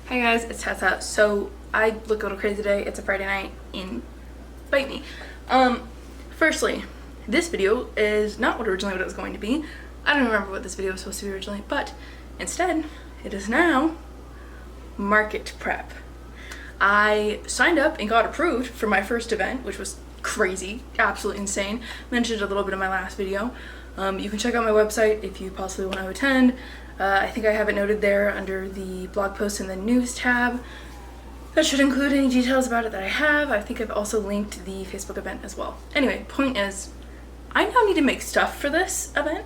Hi guys, it's Tessa. So I look a little crazy today. It's a Friday night in Bite Me. Firstly, this video is not originally what it was going to be. I don't remember what this video was supposed to be originally, but instead it is now market prep. I signed up and got approved for my first event, which was crazy, absolutely insane. Mentioned a little bit in my last video. You can check out my website if you possibly want to attend. I think I have it noted there under the blog post in the news tab. That should include any details about it that I have. I think I've also linked the Facebook event as well. Anyway, point is, I now need to make stuff for this event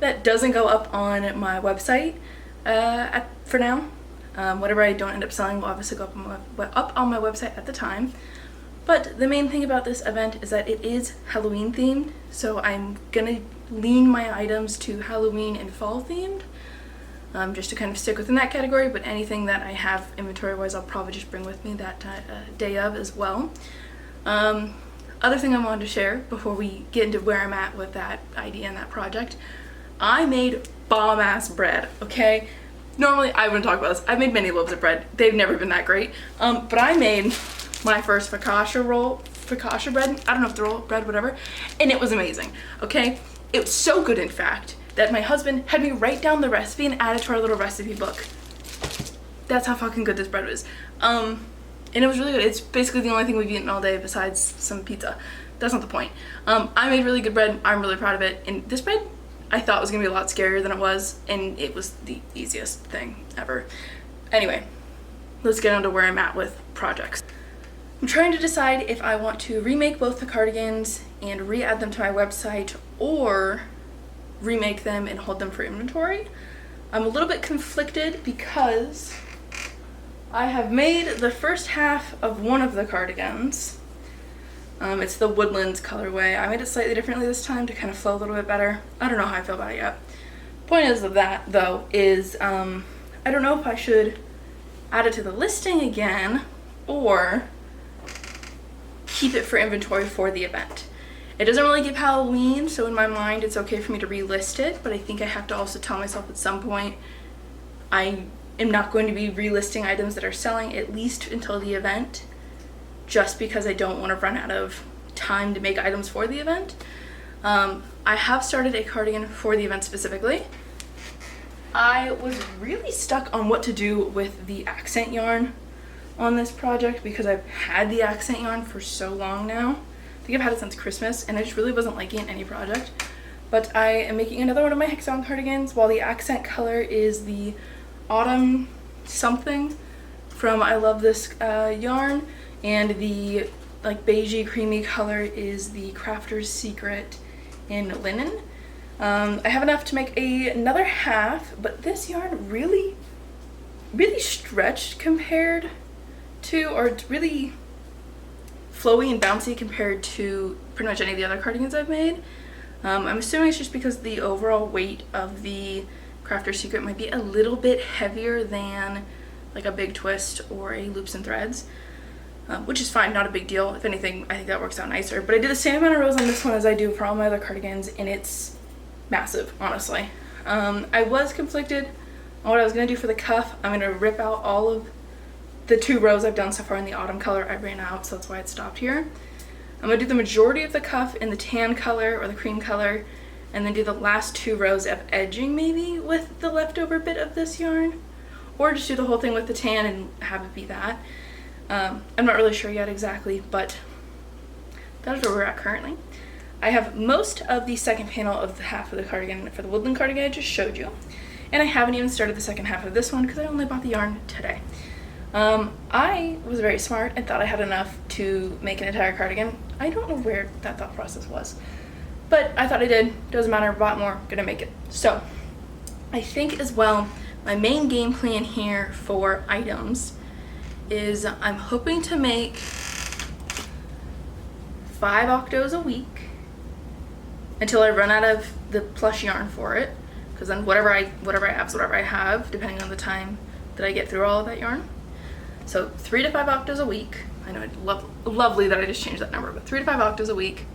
that doesn't go up on my website for now. Whatever I don't end up selling will obviously go up on my website at the time. But the main thing about this event is that it is Halloween themed, so I'm gonna lean my items to Halloween and fall themed, just to kind of stick within that category, but anything that I have inventory wise I'll probably just bring with me that day of as well. Other thing I wanted to share before we get into where I'm at with that idea and that project, I made bomb ass bread, okay? Normally I wouldn't talk about this. I've made many loaves of bread. They've never been that great, but I made my first focaccia bread, I don't know if the roll bread, whatever, and it was amazing, okay? It was so good, in fact, that my husband had me write down the recipe and add it to our little recipe book. That's how fucking good this bread was. And it was really good. It's basically the only thing we've eaten all day besides some pizza. That's not the point. I made really good bread. I'm really proud of it. And this bread, I thought was gonna be a lot scarier than it was, and it was the easiest thing ever. Anyway, let's get on to where I'm at with projects. I'm trying to decide if I want to remake both the cardigans and re-add them to my website, or remake them and hold them for inventory. I'm a little bit conflicted because I have made the first half of one of the cardigans. It's the Woodlands colorway. I made it slightly differently this time to kind of flow a little bit better. I don't know how I feel about it yet. Point is of that though is I don't know if I should add it to the listing again or keep it for inventory for the event. It doesn't really give Halloween, so in my mind it's okay for me to relist it, but I think I have to also tell myself at some point I am not going to be relisting items that are selling at least until the event, just because I don't want to run out of time to make items for the event. I have started a cardigan for the event specifically. I was really stuck on what to do with the accent yarn on this project because I've had the accent yarn for so long now. I think I've had it since Christmas, and I just really wasn't liking it in any project. But I am making another one of my hexagon cardigans, while the accent color is the autumn something from I Love This yarn, and the like beigey creamy color is the Crafter's Secret in linen. I have enough to make another half, but this yarn really stretched compared to, or it's really flowy and bouncy compared to pretty much any of the other cardigans I've made. I'm assuming it's just because the overall weight of the Crafter's Secret might be a little bit heavier than like a Big Twist or a Loops and Threads, which is fine, not a big deal. If anything, I think that works out nicer. But I did the same amount of rows on this one as I do for all my other cardigans, and it's massive, honestly. I was conflicted on what I was gonna do for the cuff. I'm gonna rip out all of the 2 rows I've done so far in the autumn color. I ran out, so that's why it stopped here. I'm gonna do the majority of the cuff in the tan color or the cream color, and then do the last 2 rows of edging maybe with the leftover bit of this yarn, or just do the whole thing with the tan and have it be that. I'm not really sure yet exactly, but that is where we're at currently. I have most of the second panel of the half of the cardigan for the Woodland cardigan I just showed you, and I haven't even started the second half of this one because I only bought the yarn today. I was very smart and thought I had enough to make an entire cardigan. I don't know where that thought process was, but I thought I did. Doesn't matter, bought more, gonna make it. So I think as well, my main game plan here for items is I'm hoping to make 5 octos a week until I run out of the plush yarn for it, because then whatever I have is whatever I have, depending on the time that I get through all of that yarn. So 3 to 5 octos a week. I know it's lovely that I just changed that number, but 3 to 5 octos a week,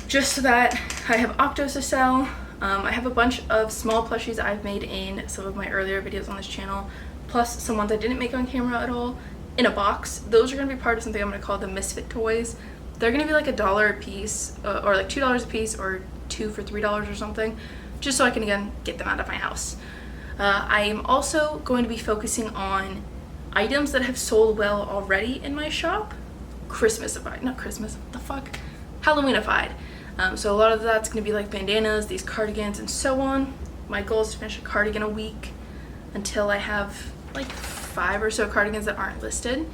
just so that I have octos to sell. I have a bunch of small plushies I've made in some of my earlier videos on this channel plus some ones I didn't make on camera at all in a box. Those are going to be part of something I'm going to call the Misfit Toys. They're going to be like $1 a piece, or like $2 a piece, or 2 for $3 or something, just so I can again get them out of my house. I am also going to be focusing on items that have sold well already in my shop, Christmasified, not Christmas, what the fuck, Halloweenified. So a lot of that's going to be like bandanas, these cardigans, and so on. My goal is to finish a cardigan a week until I have like 5 or so cardigans that aren't listed.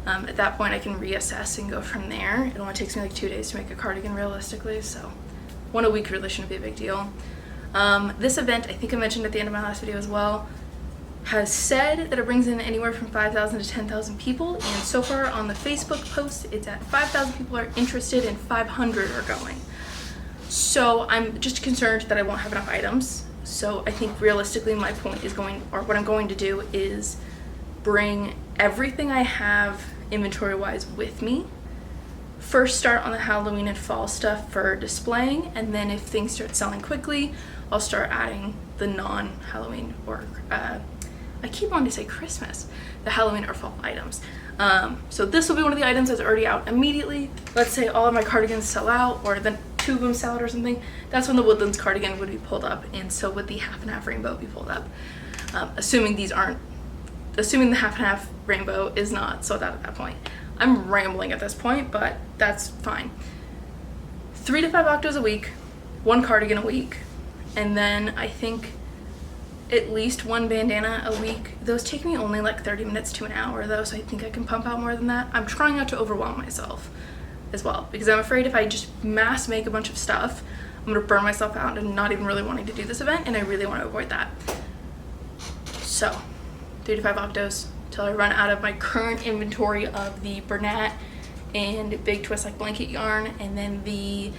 At that point I can reassess and go from there. It only takes me like 2 days to make a cardigan realistically, so 1 a week really shouldn't be a big deal. This event, I think I mentioned at the end of my last video as well, has said that it brings in anywhere from 5,000 to 10,000 people, and so far on the Facebook post it's at 5,000 people are interested and 500 are going. So I'm just concerned that I won't have enough items. So I think realistically my point is what I'm going to do is bring everything I have inventory wise with me. First start on the Halloween and fall stuff for displaying, and then if things start selling quickly, I'll start adding the non-Halloween or I keep wanting to say Christmas, the Halloween or fall items. So this will be one of the items that's already out immediately. Let's say all of my cardigans sell out, or then 2 of them sell out or something. That's when the Woodlands cardigan would be pulled up, and so would the half and half rainbow be pulled up. Assuming the half and half rainbow is not sold out at that point. I'm rambling at this point, but that's fine. 3 to 5 octos a week, 1 cardigan a week, and then I think at least 1 bandana a week. Those take me only like 30 minutes to an hour though, so I think I can pump out more than that. I'm trying not to overwhelm myself as well, because I'm afraid if I just mass make a bunch of stuff, I'm gonna burn myself out and not even really wanting to do this event, and I really want to avoid that. So 3 to 5 octos till I run out of my current inventory of the Bernat and Big Twist like blanket yarn, and then the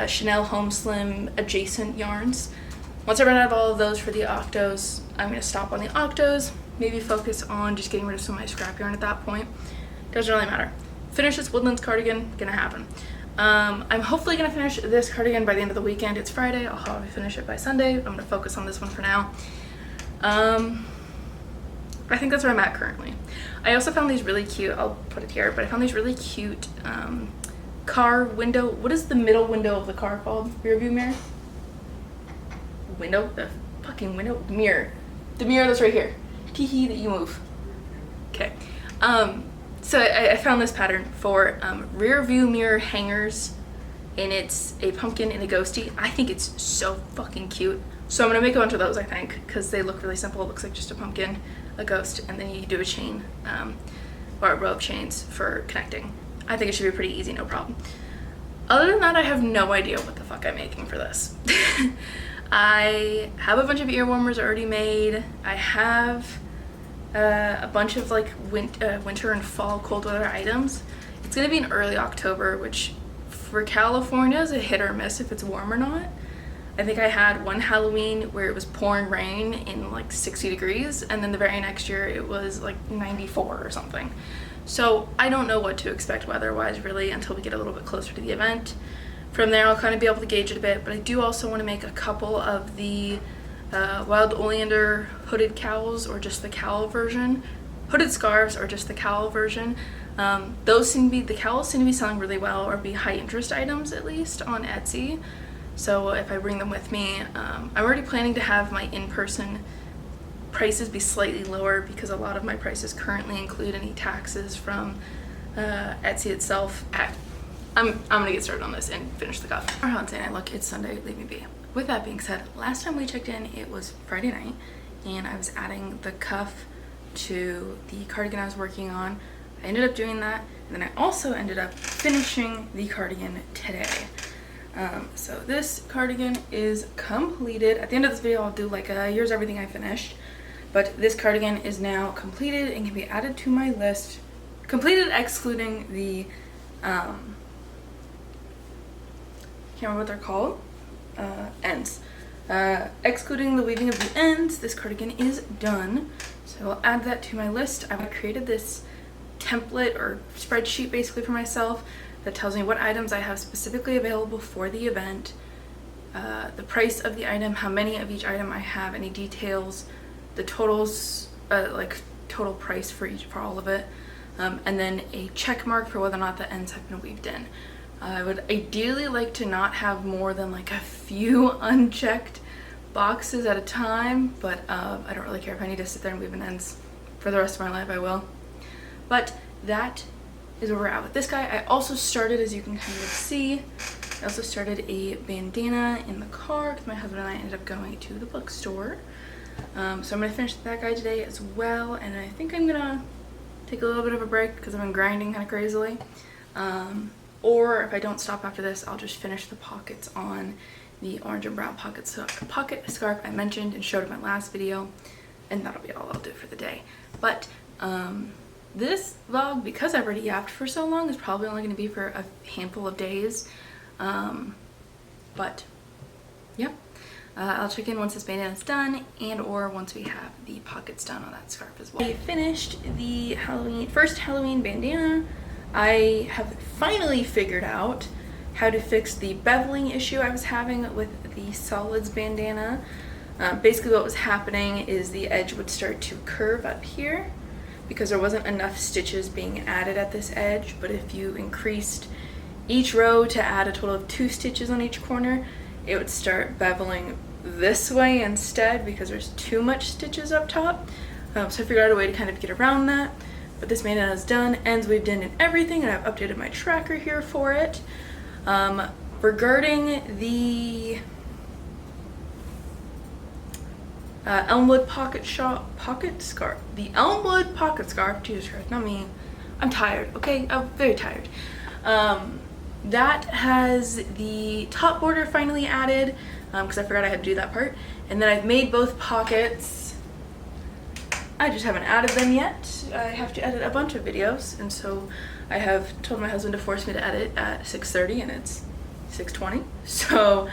Chanel Home Slim adjacent yarns. Once I run out of all of those for the octos, I'm going to stop on the octos, maybe focus on just getting rid of some of my scrap yarn at that point. Doesn't really matter. Finish this Woodlands cardigan, gonna happen. I'm hopefully gonna finish this cardigan by the end of the weekend. It's Friday, I'll probably finish it by Sunday. I'm gonna focus on this one for now. I think that's where I'm at currently. I also found these really cute, I'll put it here, but I found these really cute car window. What is the middle window of the car called? Rear view mirror? Window? The fucking window? Mirror. The mirror that's right here. Tee-hee that you move. Okay. So I found this pattern for rear view mirror hangers, and it's a pumpkin and a ghosty. I think it's so fucking cute. So I'm gonna make a bunch of those, I think, because they look really simple. It looks like just a pumpkin, a ghost, and then you do a chain or a row of chains for connecting. I think it should be pretty easy, no problem. Other than that, I have no idea what the fuck I'm making for this. I have a bunch of ear warmers already made. I have a bunch of like winter and fall cold weather items. It's gonna be in early October, which for California is a hit or miss if it's warm or not. I think I had one Halloween where it was pouring rain in like 60 degrees, and then the very next year it was like 94 or something. So I don't know what to expect weather-wise really until we get a little bit closer to the event. From there I'll kind of be able to gauge it a bit, but I do also want to make a couple of the wild oleander hooded cowls, or just the cowl version, hooded scarves, or just the cowl version. The cowls seem to be selling really well, or be high interest items at least on Etsy. So if I bring them with me, I'm already planning to have my in-person prices be slightly lower, because a lot of my prices currently include any taxes from Etsy itself. I'm gonna get started on this and finish the cuff. Or how insane I look, it's Sunday, leave me be. With that being said, last time we checked in, it was Friday night, and I was adding the cuff to the cardigan I was working on. I ended up doing that, and then I also ended up finishing the cardigan today. So this cardigan is completed. At the end of this video, I'll do like a here's everything I finished. But this cardigan is now completed and can be added to my list. Completed excluding the, can't remember what they're called, ends. Excluding the weaving of the ends, this cardigan is done. So I'll add that to my list. I've created this template or spreadsheet basically for myself that tells me what items I have specifically available for the event, the price of the item, how many of each item I have, any details, the totals, like total price for all of it, and then a check mark for whether or not the ends have been weaved in. I would ideally like to not have more than like a few unchecked boxes at a time, but I don't really care. If I need to sit there and weave in ends for the rest of my life, I will. But that is where we're at with this guy. I also started, as you can kind of see, I also started a bandana in the car because my husband and I ended up going to the bookstore. So I'm gonna finish that guy today as well, and I think I'm gonna take a little bit of a break because I've been grinding kind of crazily. Or if I don't stop after this, I'll just finish the pockets on the orange and brown pocket scarf I mentioned and showed in my last video, and that'll be all I'll do for the day. But this vlog, because I've already yapped for so long, is probably only going to be for a handful of days. But yeah, I'll check in once this bandana is done, and or once we have the pockets done on that scarf as well. I finished the first Halloween bandana. I have finally figured out how to fix the beveling issue I was having with the solids bandana. Basically what was happening is the edge would start to curve up here because there wasn't enough stitches being added at this edge, but if you increased each row to add a total of 2 stitches on each corner, it would start beveling this way instead because there's too much stitches up top. So I figured out a way to kind of get around that. But this bandana is done, ends weaved in and everything, and I've updated my tracker here for it. Regarding the Elmwood pocket scarf, Jesus Christ, not me. I'm tired, okay? I'm very tired. That has the top border finally added, because I forgot I had to do that part. And then I've made both pockets. I just haven't added them yet. I have to edit a bunch of videos, and so I have told my husband to force me to edit at 6:30, and it's 6:20. So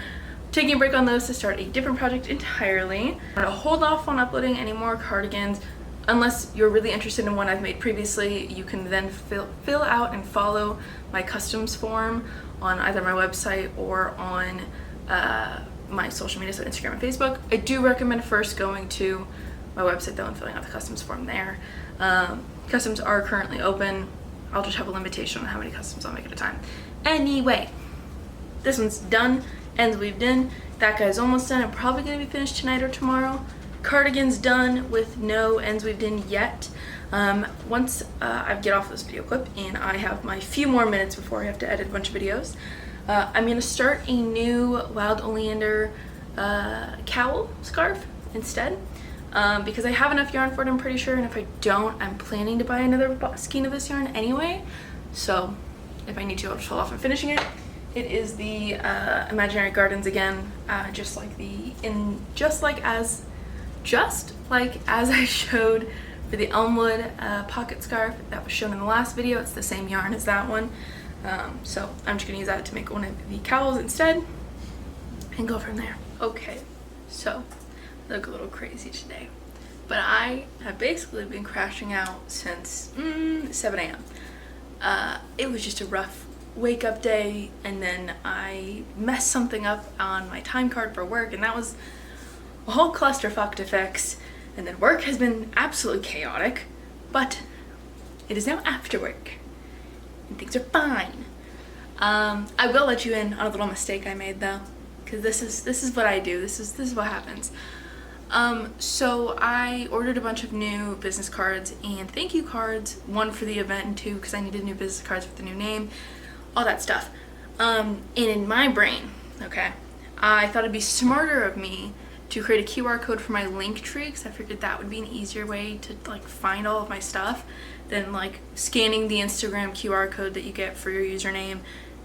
taking a break on those to start a different project entirely. I'm gonna hold off on uploading any more cardigans unless you're really interested in one I've made previously. You can then fill out and follow my customs form on either my website or on my social media, so Instagram and Facebook. I do recommend first going to my website though and filling out the customs form there. Customs are currently open. I'll just have a limitation on how many customs I'll make at a time. Anyway, this one's done, ends weaved in. That guy's almost done. I'm probably gonna be finished tonight or tomorrow. Cardigan's done with no ends weaved in yet. Once I get off this video clip and I have my few more minutes before I have to edit a bunch of videos, I'm gonna start a new Wild Oleander cowl scarf instead. Because I have enough yarn for it, I'm pretty sure, and if I don't, I'm planning to buy another skein of this yarn anyway. So if I need to, I'll just hold off on finishing it. It is the Imaginary Gardens again, just like as I showed for the Elmwood pocket scarf that was shown in the last video. It's the same yarn as that one. So I'm just gonna use that to make one of the cowls instead and go from there. Okay, so I look a little crazy today, but I have basically been crashing out since 7 a.m. It was just a rough wake up day, and then I messed something up on my time card for work, and that was a whole clusterfuck to fix. And then work has been absolutely chaotic, but it is now after work and things are fine. I will let you in on a little mistake I made though, because this is what I do. This is what happens. So I ordered a bunch of new business cards and thank you cards, one for the event and 2 because I needed new business cards with the new name, all that stuff. And in my brain, okay, I thought it'd be smarter of me to create a QR code for my link tree because I figured that would be an easier way to like find all of my stuff than like scanning the Instagram QR code that you get for your username,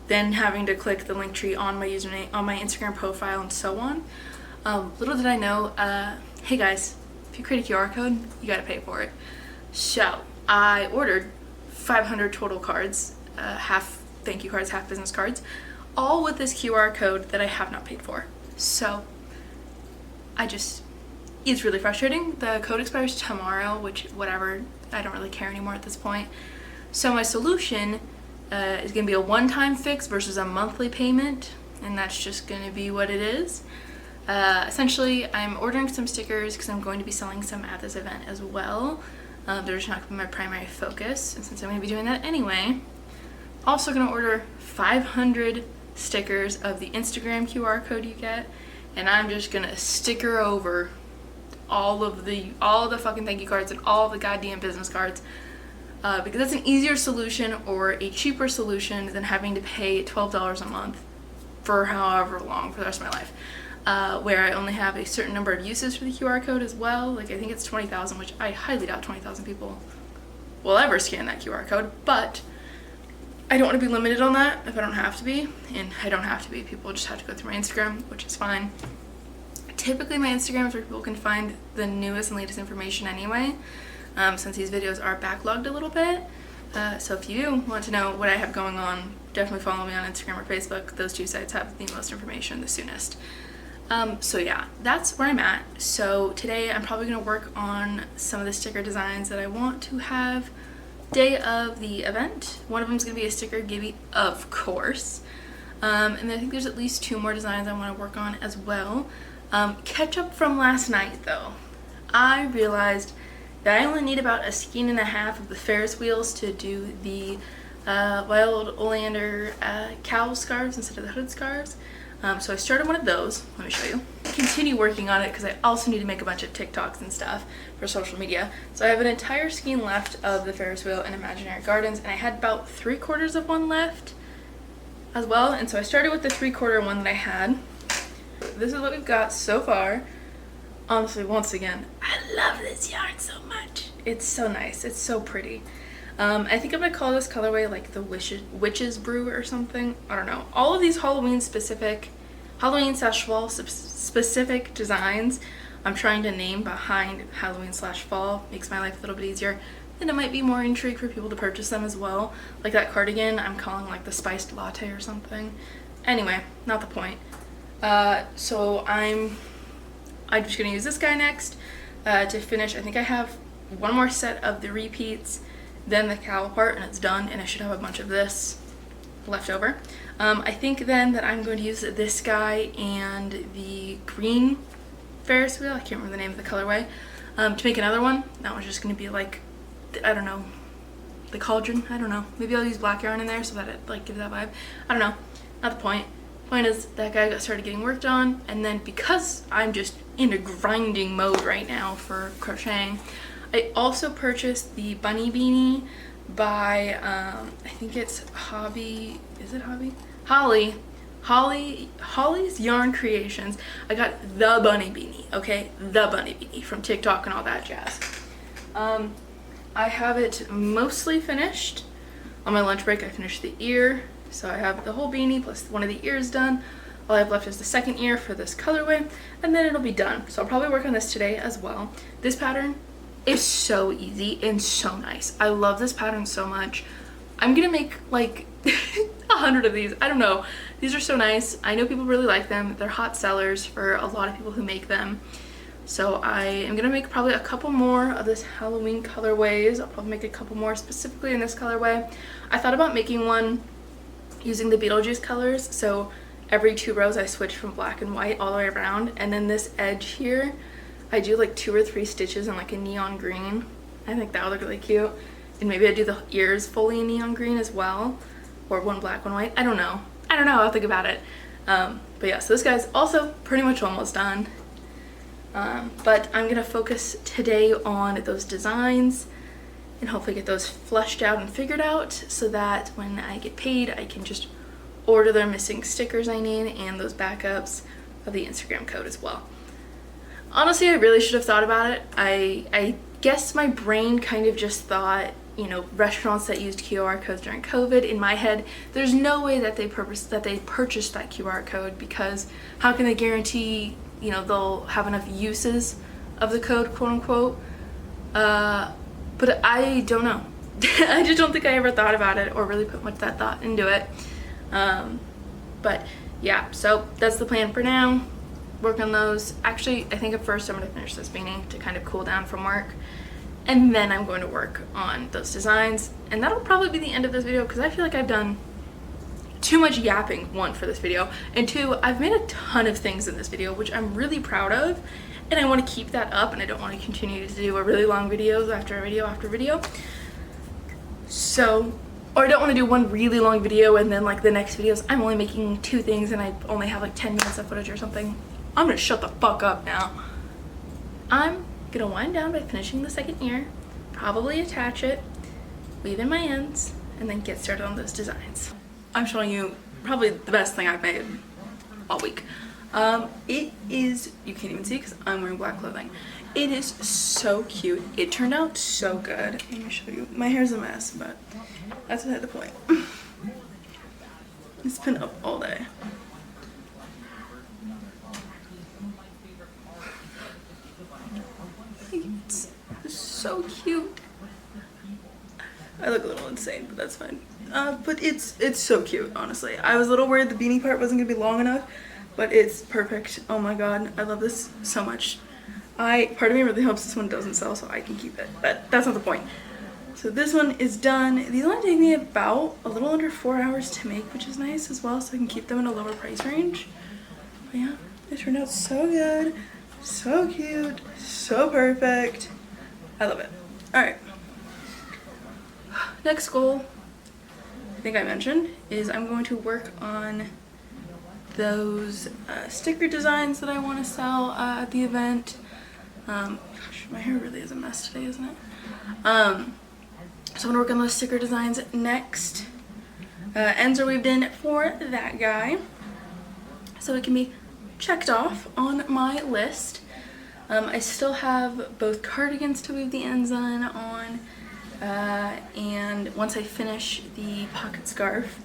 then having to click the link tree on my username, on my Instagram profile, and so on. Little did I know, hey guys, if you create a QR code, you gotta pay for it. So I ordered 500 total cards, half thank you cards, half business cards, all with this QR code that I have not paid for. So it's really frustrating. The code expires tomorrow, which whatever, I don't really care anymore at this point. So my solution is gonna be a one-time fix versus a monthly payment, and that's just gonna be what it is. Essentially, I'm ordering some stickers because I'm going to be selling some at this event as well. They're just not going to be my primary focus, and since I'm going to be doing that anyway, also going to order 500 stickers of the Instagram QR code you get, and I'm just going to sticker over all of the fucking thank you cards and all the goddamn business cards, because that's an easier solution or a cheaper solution than having to pay $12 a month for however long for the rest of my life. Where I only have a certain number of uses for the QR code as well. Like, I think it's 20,000, which I highly doubt 20,000 people will ever scan that QR code, but I don't want to be limited on that if I don't have to be, and I don't have to be. People just have to go through my Instagram, which is fine. Typically my Instagram is where people can find the newest and latest information anyway, since these videos are backlogged a little bit. So if you do want to know what I have going on, definitely follow me on Instagram or Facebook. Those two sites have the most information the soonest. So yeah, that's where I'm at. So today I'm probably going to work on some of the sticker designs that I want to have day of the event. One of them is going to be a sticker gibby, of course. And then I think there's at least 2 more designs I want to work on as well. Catch up from last night though. I realized that I only need about a skein and a half of the Ferris wheels to do the Wild Oleander cowl scarves instead of the hood scarves. So I started one of those. Let me show you. Continue working on it because I also need to make a bunch of TikToks and stuff for social media. So I have an entire skein left of the Ferris wheel in Imaginary Gardens, and I had about 3/4 of one left as well. And so I started with the 3/4 one that I had. This is what we've got so far. Honestly, once again, I love this yarn so much. It's so nice. It's so pretty. I think I'm gonna call this colorway like the Witch's Brew or something. I don't know. All of these Halloween / fall specific designs I'm trying to name behind Halloween / fall. Makes my life a little bit easier, and it might be more intrigue for people to purchase them as well. Like that cardigan I'm calling like the spiced latte or something. Anyway, not the point. So I'm just gonna use this guy next to finish. I think I have one more set of the repeats, then the cowl part, and it's done, and I should have a bunch of this left over. I think then that I'm going to use this guy and the green Ferris wheel, I can't remember the name of the colorway, to make another one. That one's just going to be like, I don't know, the cauldron, I don't know. Maybe I'll use black yarn in there so that it like gives that vibe. I don't know, not the point. Point is that guy got started getting worked on, and then because I'm just in a grinding mode right now for crocheting, I also purchased the bunny beanie by I think it's Hobby, is it Hobby? Holly's Yarn Creations. I got the bunny beanie, okay? The bunny beanie from TikTok and all that jazz. I have it mostly finished. On my lunch break I finished the ear, so I have the whole beanie plus one of the ears done. All I have left is the second ear for this colorway, and then it'll be done. So I'll probably work on this today as well. This pattern is so easy and so nice. I love this pattern so much. I'm gonna make like 100 of these. I don't know. These are so nice. I know people really like them. They're hot sellers for a lot of people who make them. So I am gonna make probably a couple more of this Halloween colorways. I'll probably make a couple more specifically in this colorway. I thought about making one using the Beetlejuice colors. So every 2 rows I switch from black and white all the way around, and then this edge here I do like 2 or 3 stitches in like a neon green. I think that would look really cute. And maybe I do the ears fully in neon green as well, or one black, one white. I don't know. I'll think about it. But yeah, so this guy's also pretty much almost done. But I'm gonna focus today on those designs and hopefully get those fleshed out and figured out so that when I get paid I can just order the missing stickers I need and those backups of the Instagram code as well. Honestly, I really should have thought about it. I guess my brain kind of just thought, you know, restaurants that used QR codes during COVID, in my head, there's no way that they purchased that QR code, because how can they guarantee, you know, they'll have enough uses of the code, quote unquote. But I don't know. I just don't think I ever thought about it or really put much that thought into it. But yeah, so that's the plan for now. Work on those. Actually, I think at first I'm going to finish this beanie to kind of cool down from work, and then I'm going to work on those designs, and that'll probably be the end of this video because I feel like I've done too much yapping, 1, for this video, and 2, I've made a ton of things in this video which I'm really proud of, and I want to keep that up, and I don't want to continue to do a really long videos after video after video. So, or I don't want to do one really long video and then like the next videos I'm only making 2 things and I only have like 10 minutes of footage or something. I'm gonna shut the fuck up now. I'm gonna wind down by finishing the second ear, probably attach it, weave in my ends, and then get started on those designs. I'm showing you probably the best thing I've made all week. It is, you can't even see because I'm wearing black clothing. It is so cute. It turned out so good. Let me show you. My hair's a mess, but that's beside the point. It's been up all day. It's so cute. I look a little insane, but that's fine. But it's so cute, honestly. I was a little worried the beanie part wasn't gonna be long enough, but it's perfect. Oh my god, I love this so much. Part of me really hopes this one doesn't sell so I can keep it, but that's not the point. So this one is done. These only take me about a little under 4 hours to make, which is nice as well, so I can keep them in a lower price range. But yeah, it turned out so good, so cute, so perfect. I love it. All right. Next goal, I think I mentioned, is I'm going to work on those sticker designs that I want to sell at the event. Gosh, my hair really is a mess today, isn't it? So I'm gonna work on those sticker designs next. Ends are weaved in for that guy, so it can be checked off on my list. I still have both cardigans to weave the ends on, and once I finish the pocket scarf,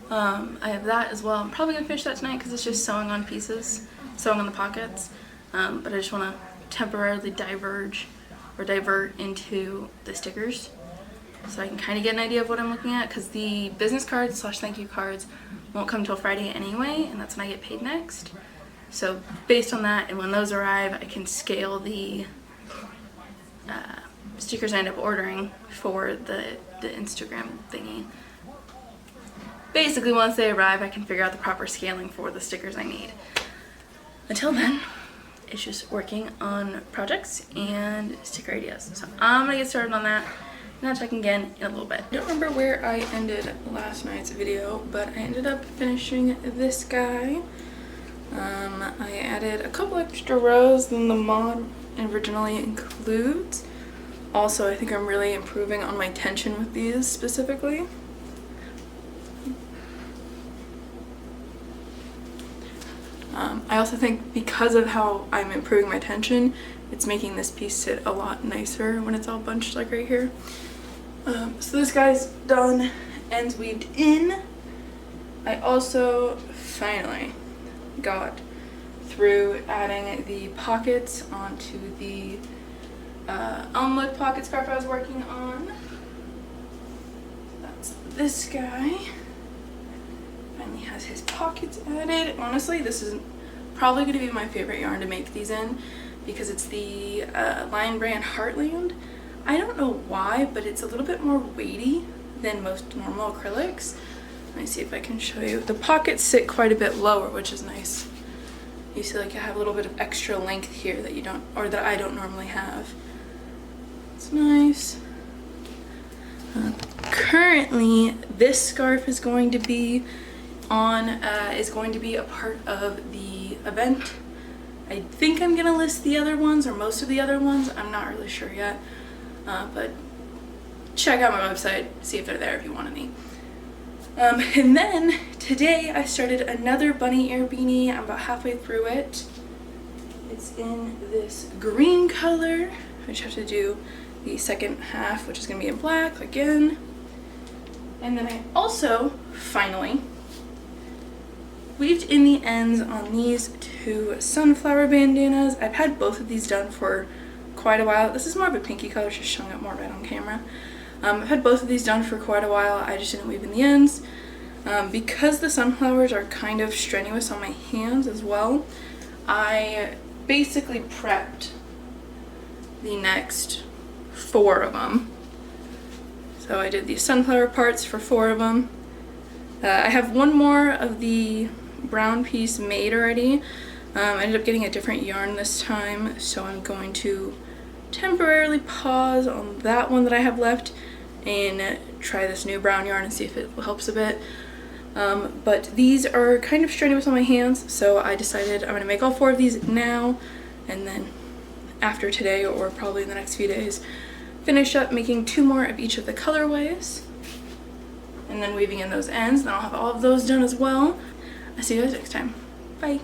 I have that as well. I'm probably gonna finish that tonight because it's just sewing on pieces, sewing on the pockets, but I just want to temporarily divert into the stickers so I can kind of get an idea of what I'm looking at, because the business cards / thank you cards won't come till Friday anyway, and that's when I get paid next. So based on that, and when those arrive, I can scale the stickers I end up ordering for the Instagram thingy. Basically, once they arrive, I can figure out the proper scaling for the stickers I need. Until then, it's just working on projects and sticker ideas. So I'm gonna get started on that, and I'll check again in a little bit. I don't remember where I ended last night's video, but I ended up finishing this guy. I added a couple extra rows than the mod originally includes. Also, I think I'm really improving on my tension with these specifically. I also think because of how I'm improving my tension, it's making this piece sit a lot nicer when it's all bunched like right here. So this guy's done, ends weaved in. I also finally got through adding the pockets onto the elmwood pocket scarf I was working on. That's this guy. Finally has his pockets added. Honestly, this is probably going to be my favorite yarn to make these in, because it's the Lion Brand Heartland. I don't know why, but it's a little bit more weighty than most normal acrylics. Let me see if I can show you. The pockets sit quite a bit lower, which is nice. You see, like, I have a little bit of extra length here that you don't, or that I don't normally have. It's nice. Currently, this scarf is going to be a part of the event. I think I'm gonna list the other ones, or most of the other ones. I'm not really sure yet, but check out my website, see if they're there if you want any. And then today I started another bunny ear beanie. I'm about halfway through it. It's in this green color. I just have to do the second half, which is gonna be in black again. And then I also finally weaved in the ends on these 2 sunflower bandanas. I've had both of these done for quite a while. This is more of a pinky color, it's just showing up more red on camera. I've had both of these done for quite a while. I just didn't weave in the ends. Because the sunflowers are kind of strenuous on my hands as well, I basically prepped the next 4 of them. So I did the sunflower parts for 4 of them. I have one more of the brown piece made already, I ended up getting a different yarn this time, so I'm going to temporarily pause on that one that I have left and try this new brown yarn and see if it helps a bit. But these are kind of strenuous on my hands, so I decided I'm going to make all 4 of these now, and then after today, or probably in the next few days, finish up making 2 more of each of the colorways, and then weaving in those ends, and then I'll have all of those done as well. I'll see you guys next time. Bye!